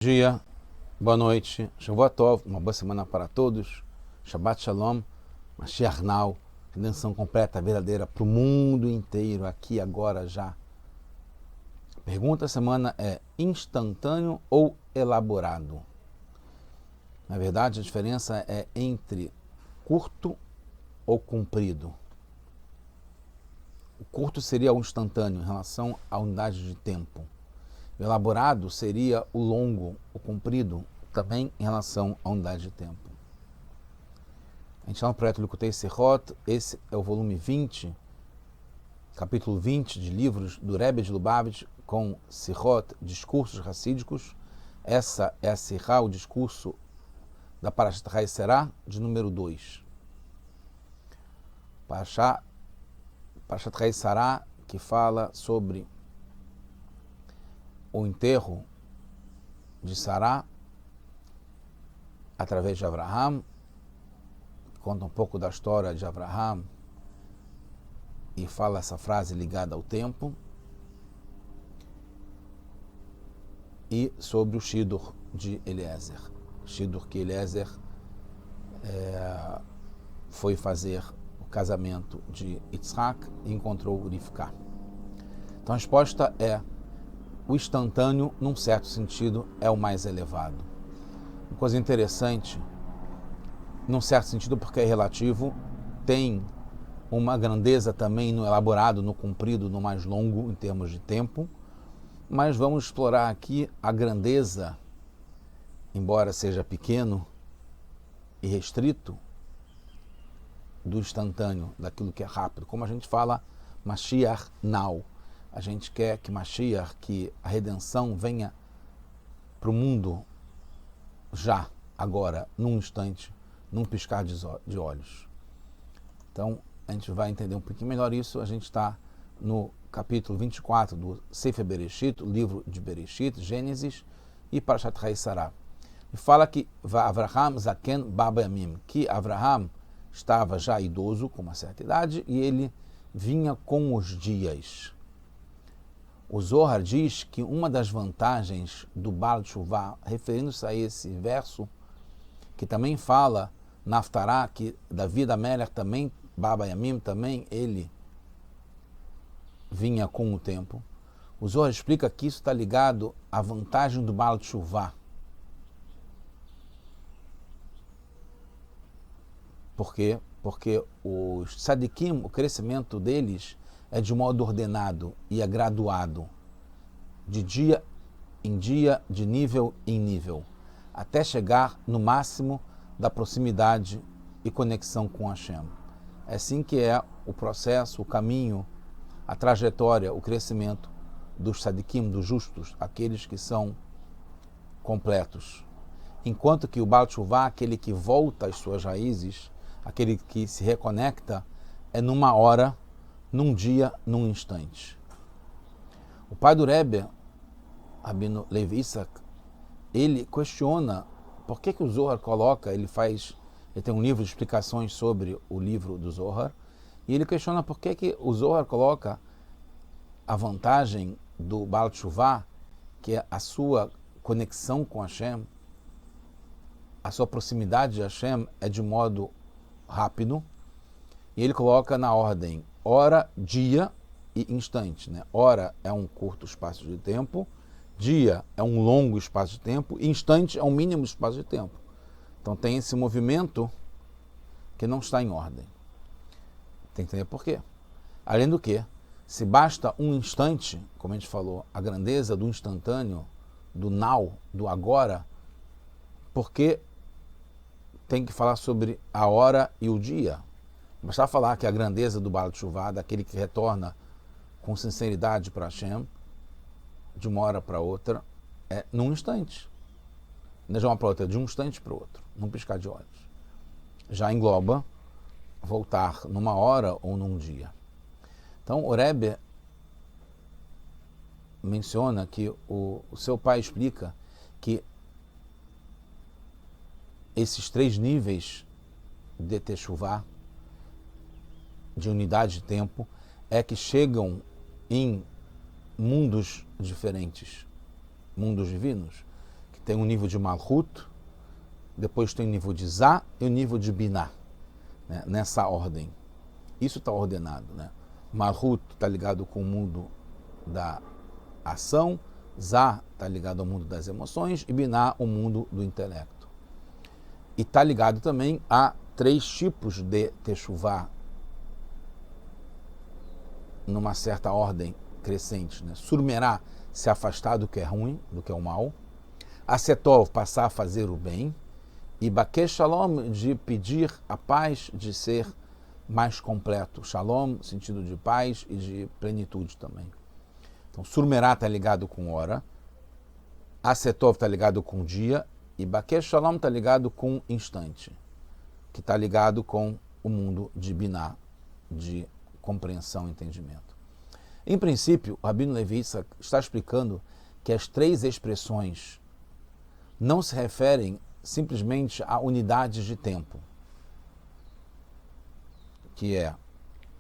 Dia, boa noite, Shavua Tov, uma boa semana para todos, Shabbat Shalom, Mashiach Now, redenção completa, verdadeira para o mundo inteiro, aqui, agora, já. A pergunta da semana é instantâneo ou elaborado? Na verdade, a diferença é entre curto ou comprido. O curto seria o instantâneo em relação à unidade de tempo. O elaborado seria o longo, o comprido, também em relação à unidade de tempo. A gente chama o projeto Likutei Sihot, esse é o volume 20, capítulo 20 de livros do Rebbe de Lubavitch, com Sihot, discursos racídicos. Essa é a Sihá, o discurso da Parashat Haisera, de número 2. Parashat Haisera, que fala sobre o enterro de Sará através de Abraham, conta um pouco da história de Abraham e fala essa frase ligada ao tempo, e sobre o Shidur de Eliezer. Shidur que Eliezer foi fazer o casamento de Yitzhak e encontrou Rivka. Então a resposta é: o instantâneo, num certo sentido, é o mais elevado. Uma coisa interessante, num certo sentido, porque é relativo, tem uma grandeza também no elaborado, no comprido, no mais longo, em termos de tempo, mas vamos explorar aqui a grandeza, embora seja pequeno e restrito, do instantâneo, daquilo que é rápido. Como a gente fala, Mashiach Now. A gente quer que Mashiach, que a redenção venha para o mundo já, agora, num instante, num piscar de olhos. Então, a gente vai entender um pouquinho melhor isso. A gente está no capítulo 24 do Sefer Bereshit, o livro de Bereshit, Gênesis e Parashat Haisara. E fala que Avraham Zaken Baba Yamim, que Avraham estava já idoso, com uma certa idade, e ele vinha com os dias. O Zohar diz que uma das vantagens do Baal Teshuvah, referindo-se a esse verso, que também fala na Haftarah, que David Amelech também, Baba Yamim também, ele vinha com o tempo. O Zohar explica que isso está ligado à vantagem do Baal Teshuvah. Por quê? Porque os tzadikim, o crescimento deles é de modo ordenado e é graduado, de dia em dia, de nível em nível, até chegar no máximo da proximidade e conexão com Hashem. É assim que é o processo, o caminho, a trajetória, o crescimento dos tzadikim, dos justos, aqueles que são completos. Enquanto que o Baal Teshuvah, aquele que volta às suas raízes, aquele que se reconecta, é numa hora, num dia, num instante. O pai do Rebbe, Rabino Levi Issac, ele questiona por que o Zohar coloca, ele tem um livro de explicações sobre o livro do Zohar, e ele questiona por que o Zohar coloca a vantagem do Baal Teshuvah, que é a sua conexão com Hashem, a sua proximidade de Hashem é de modo rápido, e ele coloca na ordem hora, dia e instante. Né? Hora é um curto espaço de tempo, dia é um longo espaço de tempo, e instante é um mínimo espaço de tempo. Então tem esse movimento que não está em ordem. Tem que entender por quê. Além do que, se basta um instante, como a gente falou, a grandeza do instantâneo, do now, do agora, por que tem que falar sobre a hora e o dia? Basta falar que a grandeza do Baal Teshuvah, daquele que retorna com sinceridade para Hashem, de uma hora para outra, é num instante. Não é de uma para outra, é de um instante para o outro, num piscar de olhos. Já engloba voltar numa hora ou num dia. Então, o Rebbe menciona que o seu pai explica que esses 3 níveis de Teshuvah, de unidade de tempo, é que chegam em mundos diferentes, mundos divinos, que tem um nível de Malhut, depois tem o nível de Zá e o nível de Binah, né? Nessa ordem. Isso está ordenado, né? Malhut está ligado com o mundo da ação, Zá está ligado ao mundo das emoções e Binah o mundo do intelecto. E está ligado também a 3 tipos de Teshuvah, numa certa ordem crescente, né? Surmerá, se afastar do que é ruim, do que é o mal. Asetov, passar a fazer o bem. E Bakesh Shalom, de pedir a paz, de ser mais completo. Shalom, sentido de paz e de plenitude também. Então, Surmerá está ligado com hora. Asetov está ligado com dia. E Bakesh Shalom está ligado com instante, que está ligado com o mundo de Binah, de compreensão e entendimento. Em princípio, o Rabino Levi está explicando que as 3 expressões não se referem simplesmente a unidades de tempo, que é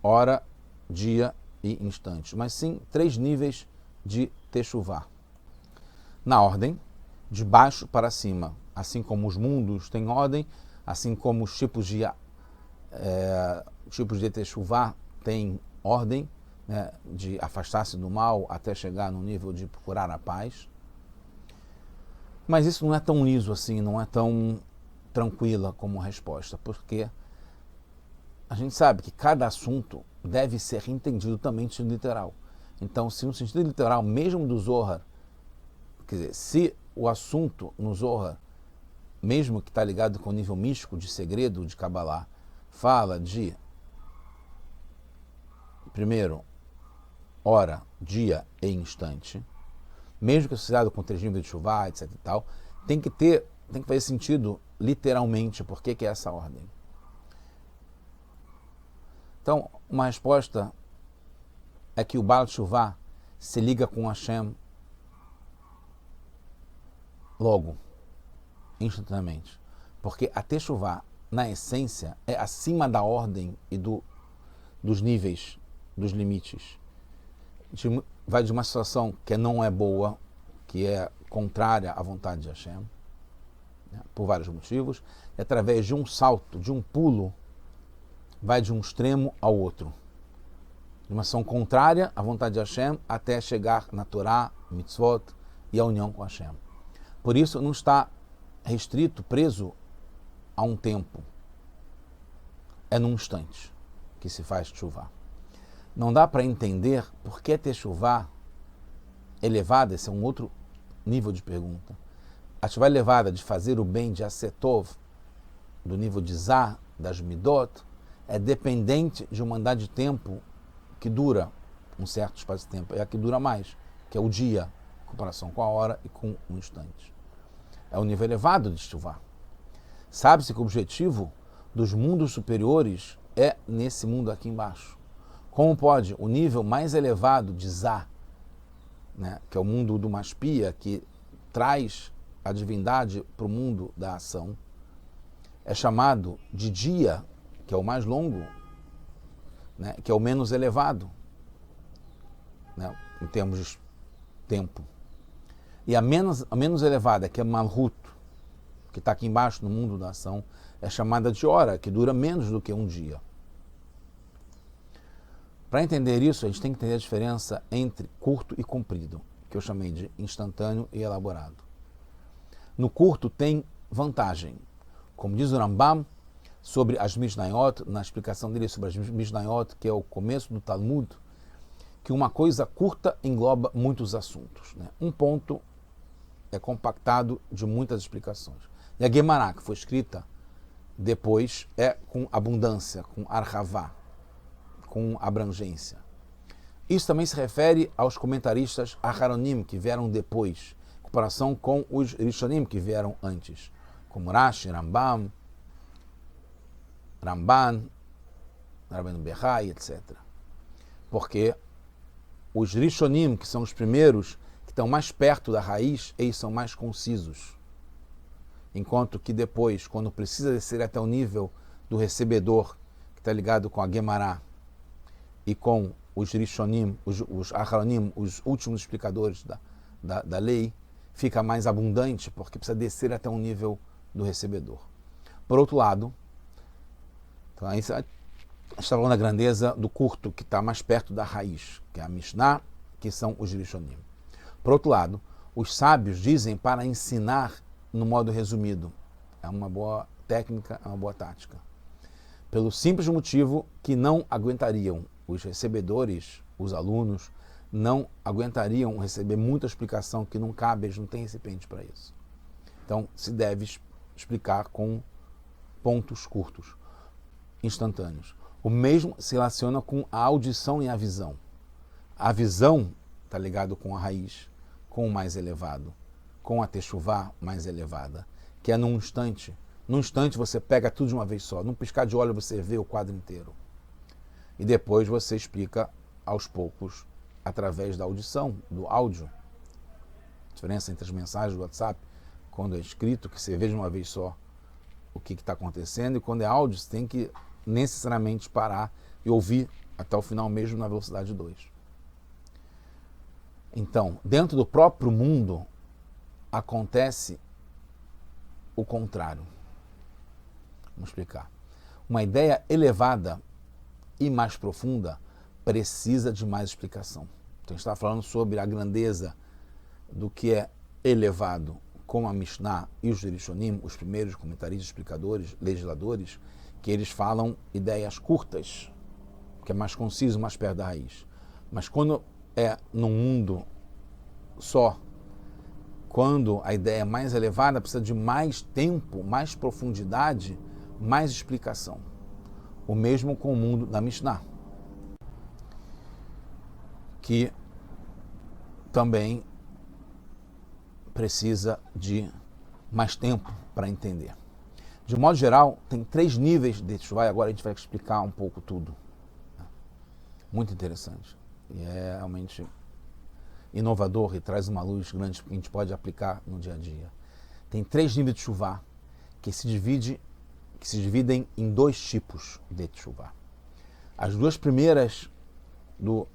hora, dia e instante, mas sim 3 níveis de Teshuvah. Na ordem, de baixo para cima, assim como os mundos têm ordem, assim como os tipos de Teshuvah têm ordem, né, de afastar-se do mal até chegar no nível de procurar a paz. Mas isso não é tão liso assim, não é tão tranquila como resposta, porque a gente sabe que cada assunto deve ser entendido também no sentido literal. Então, se no sentido literal, mesmo do Zohar, quer dizer, se o assunto no Zohar, mesmo que está ligado com o nível místico de segredo de Kabbalah, fala de, primeiro, hora, dia e instante, mesmo que associado com 3 níveis de Teshuvah, etc e tal, tem que fazer sentido literalmente, por que é essa ordem. Então, uma resposta é que o Baal Teshuvah se liga com Hashem logo, instantaneamente. Porque a Teshuvah, na essência, é acima da ordem e dos níveis, dos limites. Vai de uma situação que não é boa, que é contrária à vontade de Hashem, né, por vários motivos, e através de um salto, de um pulo, vai de um extremo ao outro. De uma ação contrária à vontade de Hashem até chegar na Torá, mitzvot e a união com Hashem. Por isso não está restrito, preso a um tempo. É num instante que se faz teshuvah. Não dá para entender por que teshuvah elevada, esse é um outro nível de pergunta. A teshuvah elevada de fazer o bem de Asetov, do nível de Zah, das Midot, é dependente de uma andar de tempo que dura um certo espaço de tempo. É a que dura mais, que é o dia, em comparação com a hora e com um instante. É o nível elevado de teshuvah. Sabe-se que o objetivo dos mundos superiores é nesse mundo aqui embaixo. Como pode o nível mais elevado de Zá, né, que é o mundo do Maspia, que traz a divindade para o mundo da ação, é chamado de dia, que é o mais longo, né, que é o menos elevado, né, em termos de tempo. E a menos elevada, que é Malhut, que está aqui embaixo no mundo da ação, é chamada de hora, que dura menos do que um dia. Para entender isso, a gente tem que entender a diferença entre curto e comprido, que eu chamei de instantâneo e elaborado. No curto tem vantagem. Como diz o Rambam sobre as Mishnayot, na explicação dele sobre as Mishnayot, que é o começo do Talmud, que uma coisa curta engloba muitos assuntos, né? Um ponto é compactado de muitas explicações. E a Gemara, que foi escrita depois, é com abundância, com arhavá, com abrangência. Isso também se refere aos comentaristas Aharonim, que vieram depois, em comparação com os Rishonim, que vieram antes, como Rashi, Ramban, Rabbeinu Behai, etc. Porque os Rishonim, que são os primeiros, que estão mais perto da raiz, eles são mais concisos. Enquanto que depois, quando precisa descer até o nível do recebedor, que está ligado com a Gemara, e com os Rishonim, os Aharonim, os últimos explicadores da lei, fica mais abundante porque precisa descer até um nível do recebedor. Por outro lado, então, aí a gente está falando da grandeza do curto, que está mais perto da raiz, que é a Mishnah, que são os Rishonim. Por outro lado, os sábios dizem para ensinar no modo resumido. É uma boa técnica, é uma boa tática. Pelo simples motivo que não aguentariam os recebedores, os alunos, não aguentariam receber muita explicação que não cabe, eles não têm recipiente para isso. Então, se deve explicar com pontos curtos, instantâneos. O mesmo se relaciona com a audição e a visão. A visão está ligado com a raiz, com o mais elevado, com a techuvá mais elevada, que é num instante. Num instante você pega tudo de uma vez só. Num piscar de olho você vê o quadro inteiro. E depois você explica aos poucos, através da audição, do áudio. A diferença entre as mensagens do WhatsApp, quando é escrito, que você vê de uma vez só o que está acontecendo, e quando é áudio, você tem que necessariamente parar e ouvir até o final mesmo na velocidade 2. Então, dentro do próprio mundo, acontece o contrário. Vamos explicar. Uma ideia elevada e mais profunda precisa de mais explicação. Então, a gente está falando sobre a grandeza do que é elevado, como a Mishnah e os Rishonim, os primeiros comentaristas, explicadores, legisladores, que eles falam ideias curtas, que é mais conciso, mais perto da raiz. Mas quando é num mundo só, quando a ideia é mais elevada, precisa de mais tempo, mais profundidade, mais explicação. O mesmo com o mundo da Mishnah, que também precisa de mais tempo para entender. De modo geral, tem 3 níveis de techuvá, e agora a gente vai explicar um pouco tudo. Muito interessante. E é realmente inovador e traz uma luz grande que a gente pode aplicar no dia a dia. Tem 3 níveis de techuvá que se dividem em 2 tipos de techuvá. As 2 primeiras do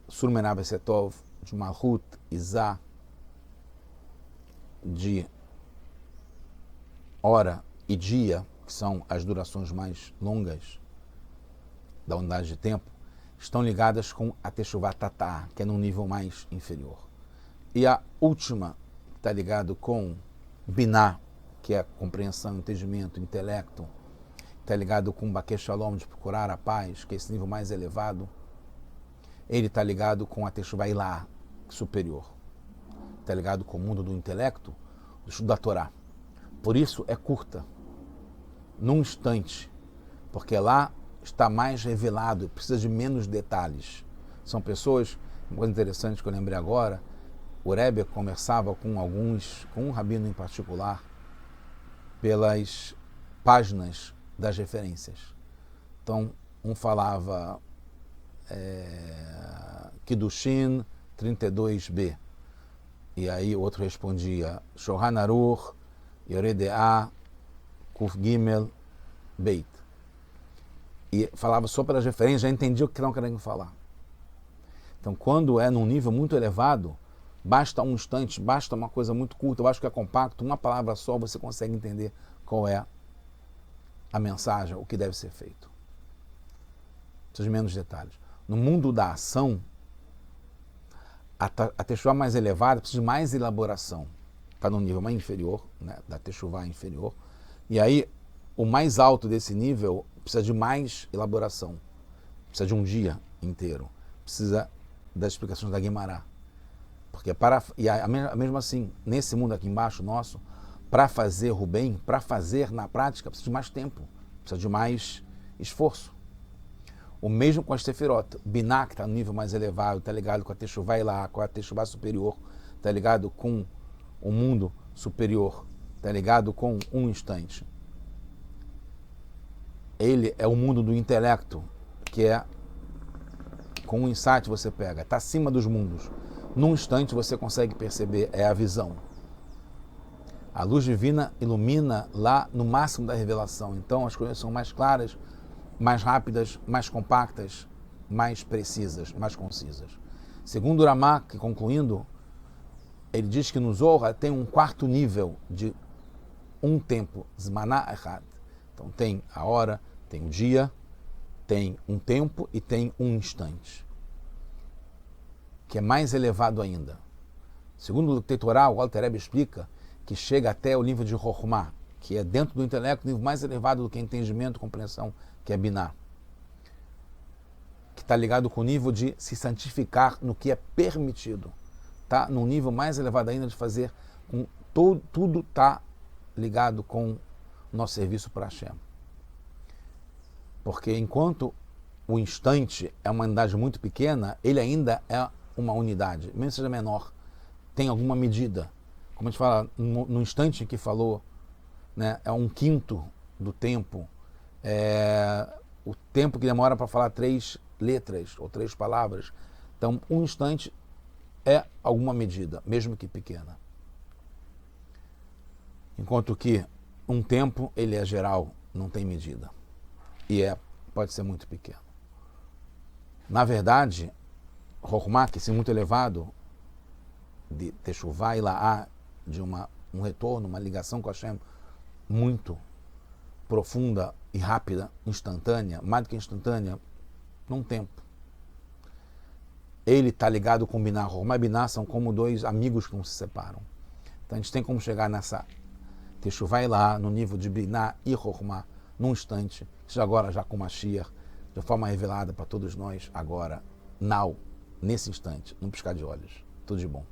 Sur Menav Setov, de Malchut e Zah, de hora e dia, que são as durações mais longas da unidade de tempo, estão ligadas com a techuvá tatá, que é num nível mais inferior. E a última, que está ligado com biná, que é compreensão, entendimento, intelecto, está ligado com Bakesh Shalom, de procurar a paz, que é esse nível mais elevado, ele está ligado com a techuvá ilá, superior. Está ligado com o mundo do intelecto, do estudo da Torá. Por isso é curta, num instante, porque lá está mais revelado, precisa de menos detalhes. São pessoas, uma coisa interessante que eu lembrei agora, o Rebbe conversava com um rabino em particular, pelas páginas das referências. Então, um falava Kiddushin 32b, e aí o outro respondia Shulchan Aruch Yoredea Kuf Gimel Beit. E falava só pelas referências, já entendia o que estavam querendo falar. Então, quando é num nível muito elevado, basta um instante, basta uma coisa muito curta, basta que é compacto, uma palavra só, você consegue entender qual é a mensagem, o que deve ser feito. Precisa de menos detalhes. No mundo da ação, a techuvá mais elevada precisa de mais elaboração. Está no nível mais inferior, né, da techuvá inferior. E aí, o mais alto desse nível precisa de mais elaboração. Precisa de um dia inteiro. Precisa das explicações da Guimará. Porque mesmo assim, nesse mundo aqui embaixo nosso, para fazer o bem, para fazer na prática, precisa de mais tempo. Precisa de mais esforço. O mesmo com as sefirot. Biná, que está no nível mais elevado, está ligado com a techuvá ilá, com a techuvá superior, está ligado com o mundo superior, está ligado com um instante. Ele é o mundo do intelecto, que é com um insight você pega, está acima dos mundos. Num instante você consegue perceber, é a visão. A luz divina ilumina lá no máximo da revelação. Então as coisas são mais claras, mais rápidas, mais compactas, mais precisas, mais concisas. Segundo o Ramak, concluindo, ele diz que no Zohar tem um quarto nível de um tempo, Zmaná Echad. Então tem a hora, tem o dia, tem um tempo e tem um instante, que é mais elevado ainda. Segundo o Tetorá, o Alter Rebbe explica que chega até o nível de Chokhmah, que é dentro do intelecto, o nível mais elevado do que entendimento, compreensão, que é Binah, que está ligado com o nível de se santificar no que é permitido. Está num nível mais elevado ainda de fazer com tudo está ligado com o nosso serviço para Hashem. Porque enquanto o instante é uma unidade muito pequena, ele ainda é uma unidade, mesmo que seja menor, tem alguma medida. Como a gente fala, no instante que falou, né, é um quinto do tempo, o tempo que demora para falar 3 letras ou 3 palavras. Então, um instante é alguma medida, mesmo que pequena. Enquanto que um tempo, ele é geral, não tem medida. E pode ser muito pequeno. Na verdade, Chokhmah, que é muito elevado, de Teshuvah e Laá, de um retorno, uma ligação com Hashem muito profunda e rápida, instantânea, mais do que instantânea, num tempo. Ele está ligado com Binah. Chokhmah e Binah são como 2 amigos que não se separam. Então a gente tem como chegar nessa Teshuvah e Laá, no nível de Binah e Chokhmah, num instante, agora já com Mashiach, de forma revelada para todos nós, agora, nesse instante, num piscar de olhos. Tudo de bom.